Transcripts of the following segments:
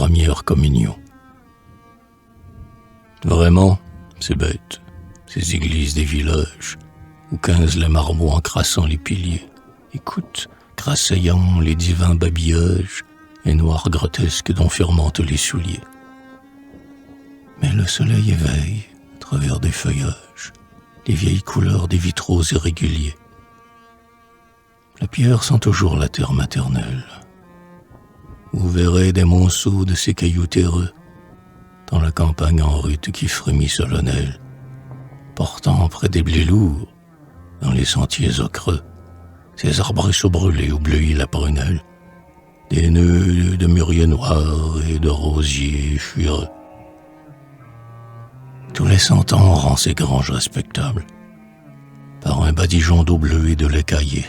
première communion. Vraiment, c'est bête, ces églises des villages, où 15 les marmots encrassant les piliers, écoutent, crassaillant les divins babillages et noirs grotesques dont fermentent les souliers. Mais le soleil éveille, à travers des feuillages, les vieilles couleurs des vitraux irréguliers. La pierre sent toujours la terre maternelle. Vous verrez des monceaux de ces cailloux terreux dans la campagne en rute qui frémit solennelle, portant près des blés lourds, dans les sentiers ocreux, ces arbrisseaux brûlés où bleuit la prunelle, des nœuds de mûriers noirs et de rosiers fuireux. Tous les 100 ans rend ces granges respectables, par un badigeon d'eau bleue et de lait caillé.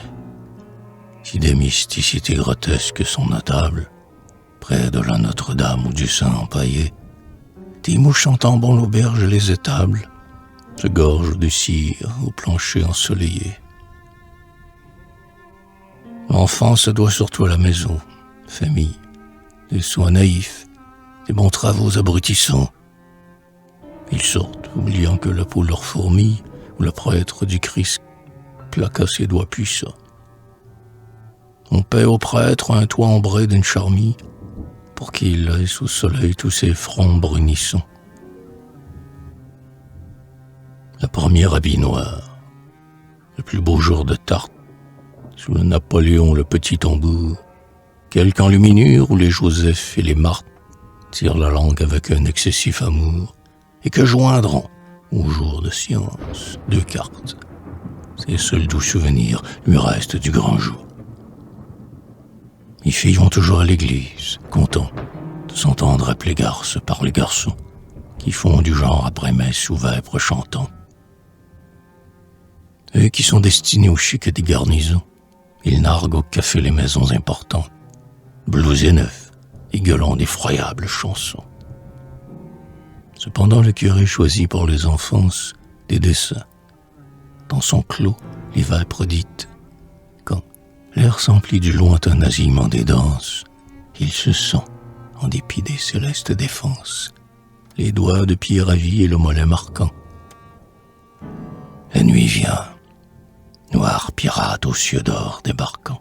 Si des mysticités grotesques sont notables, près de la Notre-Dame ou du Saint empaillé, des mouches chantant bon l'auberge les étables se gorgent de cire au plancher ensoleillé. L'enfant se doit surtout à la maison, famille, des soins naïfs, des bons travaux abrutissants. Ils sortent, oubliant que la peau leur fourmille, ou le prêtre du Christ plaqua ses doigts puissants. On paie au prêtre un toit ambré d'une charmille, pour qu'il laisse au soleil tous ses fronts brunissants. La première habit noir, le plus beau jour de Tarte, sous le Napoléon le petit tambour, quelque enluminure où les Joseph et les Marthe tirent la langue avec un excessif amour, et que joindront, au jour de science, 2 cartes. Ces seuls doux souvenirs lui restent du grand jour. Les filles vont toujours à l'église, contents de s'entendre appeler garces par les garçons, qui font du genre après-messe ou vêpres chantants. Eux qui sont destinés au chic des garnisons, ils narguent au café les maisons importantes, blousés neufs et gueulant d'effroyables chansons. Cependant le curé choisit pour les enfances des dessins. Dans son clos, les vêpres dites. Quand l'air s'emplit du lointain nasillement des danses, il se sent, en dépit des célestes défenses, les doigts de pied ravis et le mollet marquant. La nuit vient, noir pirate aux cieux d'or débarquant.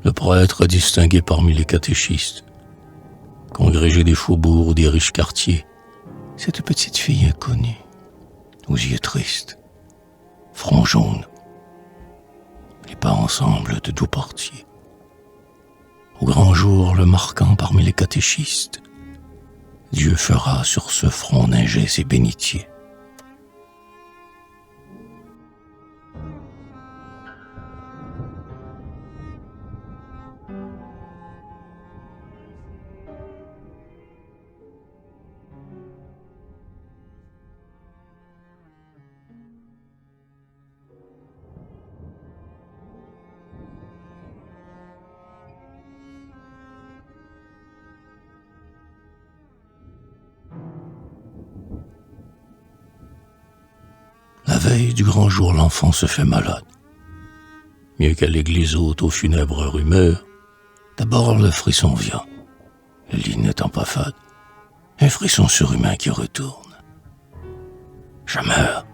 Le prêtre distingué parmi les catéchistes, congrégé des faubourgs ou des riches quartiers, cette petite fille inconnue, aux yeux tristes, front jaune, les pas ensemble de doux portiers. Au grand jour le marquant parmi les catéchistes, Dieu fera sur ce front neiger ses bénitiers. La veille du grand jour, l'enfant se fait malade. Mieux qu'à l'église haute aux funèbres rumeurs, d'abord le frisson vient, le lit n'étant pas fade, un frisson surhumain qui retourne. Je meurs.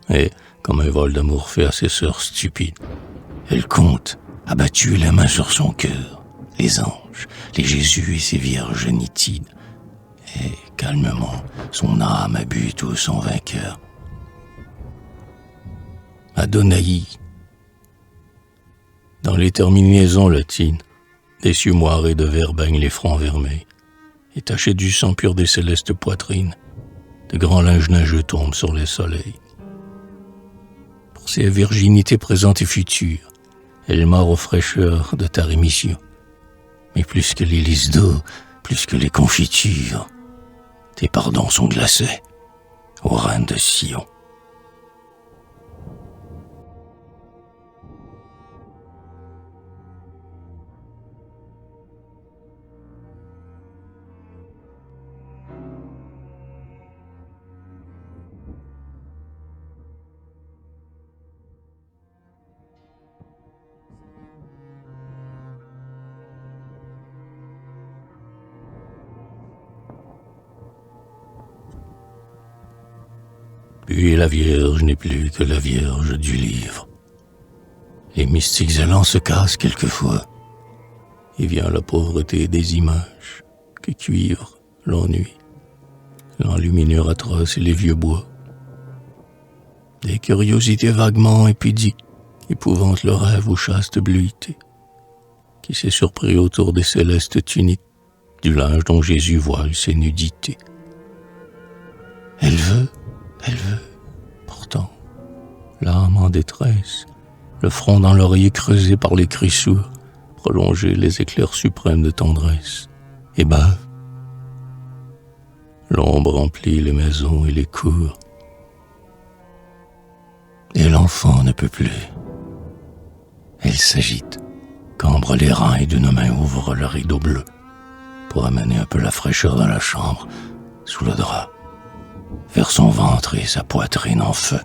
Et, comme un vol d'amour fait à ses sœurs stupides, elle compte, abattue la main sur son cœur, les anges, les Jésus et ses vierges nitides, et calmement, son âme a bu tout son vainqueur. Adonai, dans les terminaisons latines, des cieux moirés de verre baignent les fronts vermeils, et tachés du sang pur des célestes poitrines, de grands linges nageux tombent sur les soleils. Pour ces virginités présentes et futures, elle meurt aux fraîcheurs de ta rémission. Mais plus que les lys d'eau, plus que les confitures, tes pardons sont glacés, ô reine de Sion. Puis la Vierge n'est plus que la Vierge du livre. Les mystiques allants se cassent quelquefois, et vient la pauvreté des images que cuivre l'ennui, l'enluminure atroce et les vieux bois. Des curiosités vaguement impudiques épouvantent le rêve aux chastes bleuités, qui s'est surpris autour des célestes tuniques du linge dont Jésus voile ses nudités. Elle veut, pourtant, l'âme en détresse, le front dans l'oreiller creusé par les cris sourds, prolonger les éclairs suprêmes de tendresse, et bave. L'ombre remplit les maisons et les cours, et l'enfant ne peut plus. Elle s'agite, cambre les reins et d'une main ouvre le rideau bleu, pour amener un peu la fraîcheur dans la chambre, sous le drap, vers son ventre et sa poitrine en feu.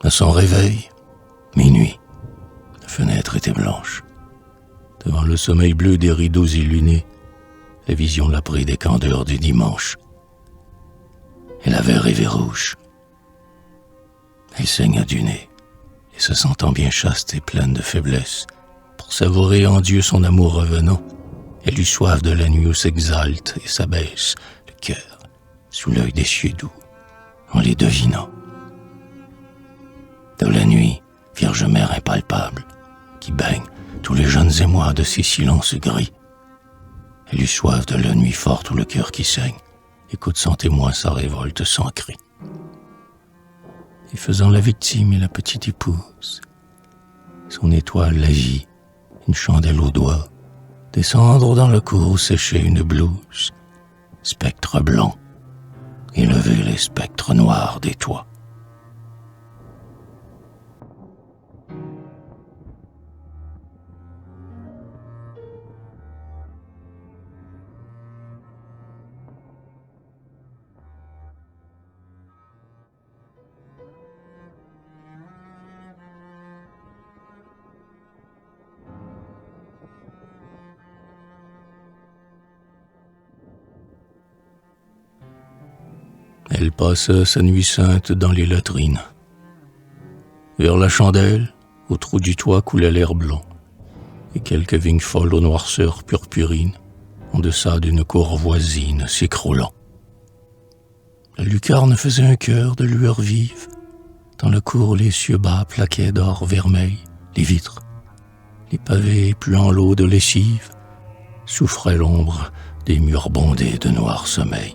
À son réveil, minuit, la fenêtre était blanche. Devant le sommeil bleu des rideaux illumés, la vision l'a pris des candeurs du dimanche. Elle avait rêvé rouge. Elle saigna du nez, et se sentant bien chaste et pleine de faiblesse, pour savourer en Dieu son amour revenant, elle eut soif de la nuit où s'exalte et s'abaisse le cœur sous l'œil des cieux doux, en les devinant. De la nuit, Vierge Mère impalpable, qui baigne tous les jeunes émois de ses silences gris. Elle eut soif de la nuit forte où le cœur qui saigne écoute sans témoin sa révolte sans cri. Et faisant la victime et la petite épouse, son étoile la vit, une chandelle au doigt, descendre dans le cour où séchait une blouse, spectre blanc, et lever les spectres noirs des toits. Elle passa sa nuit sainte dans les latrines. Vers la chandelle, au trou du toit coulait l'air blanc, et quelques vignes folles aux noirceurs purpurines, en deçà d'une cour voisine s'écroulant. La lucarne faisait un cœur de lueur vive. Dans la cour, les cieux bas plaquaient d'or vermeil les vitres. Les pavés, puant l'eau de lessive, souffraient l'ombre des murs bondés de noir sommeil.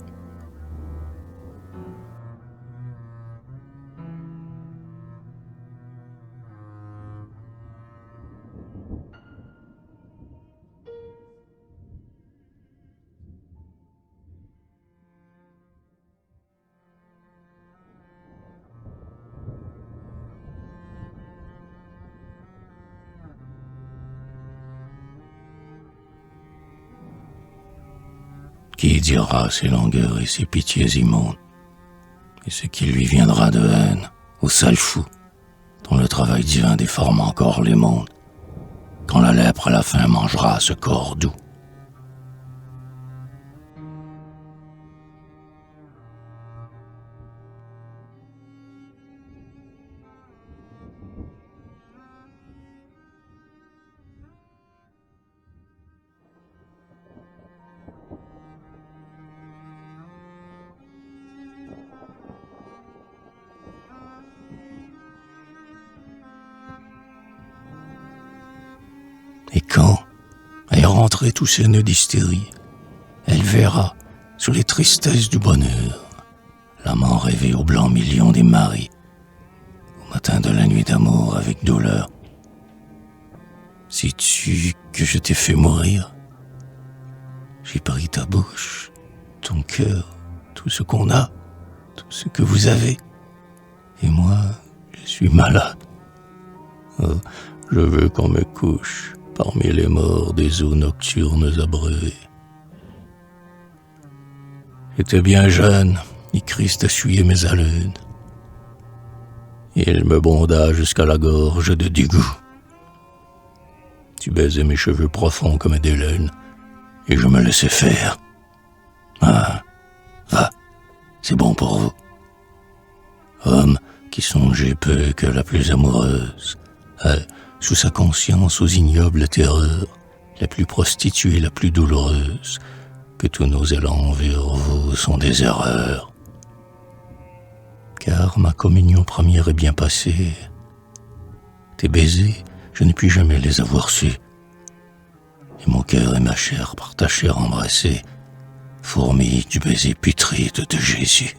Qui dira ses langueurs et ses pitiés immondes, et ce qui lui viendra de haine au sale fou, dont le travail divin déforme encore les mondes, quand la lèpre à la fin mangera ce corps doux. défaudrait tous ses nœuds d'hystérie. Elle verra, sur les tristesses du bonheur, l'amant rêver au blanc million des maris, au matin de la nuit d'amour avec douleur. Sais-tu que je t'ai fait mourir? J'ai pris ta bouche, ton cœur, tout ce qu'on a, tout ce que vous avez. Et moi, je suis malade. Oh, je veux qu'on me couche parmi les morts des eaux nocturnes abreuvées. J'étais bien jeune, et Christ essuyait mes haleines. Il me bonda jusqu'à la gorge de dégoût. Tu baisais mes cheveux profonds comme des laines, et je me laissais faire. Ah, va, c'est bon pour vous. Homme qui songeait peu que la plus amoureuse, sous sa conscience aux ignobles terreurs, la plus prostituée, la plus douloureuse, que tous nos élans vers vous sont des erreurs. Car ma communion première est bien passée. Tes baisers, je ne puis jamais les avoir su. Et mon cœur et ma chair par ta chair embrassée, fourmis du baiser putride de Jésus.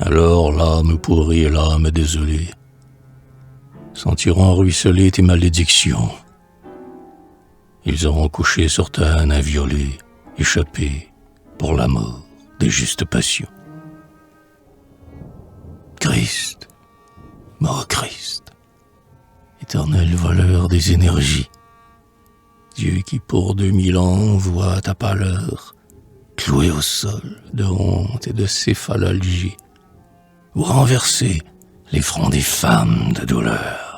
Alors l'âme pourrie et l'âme désolée sentiront ruisseler tes malédictions. Ils auront couché sur ta haine inviolée, échappé pour la mort des justes passions. Christ, mort Christ, éternel voleur des énergies, Dieu qui pour 2000 ans voit ta pâleur cloué au sol de honte et de céphalalgie, ou renverser les fronts des femmes de douleur.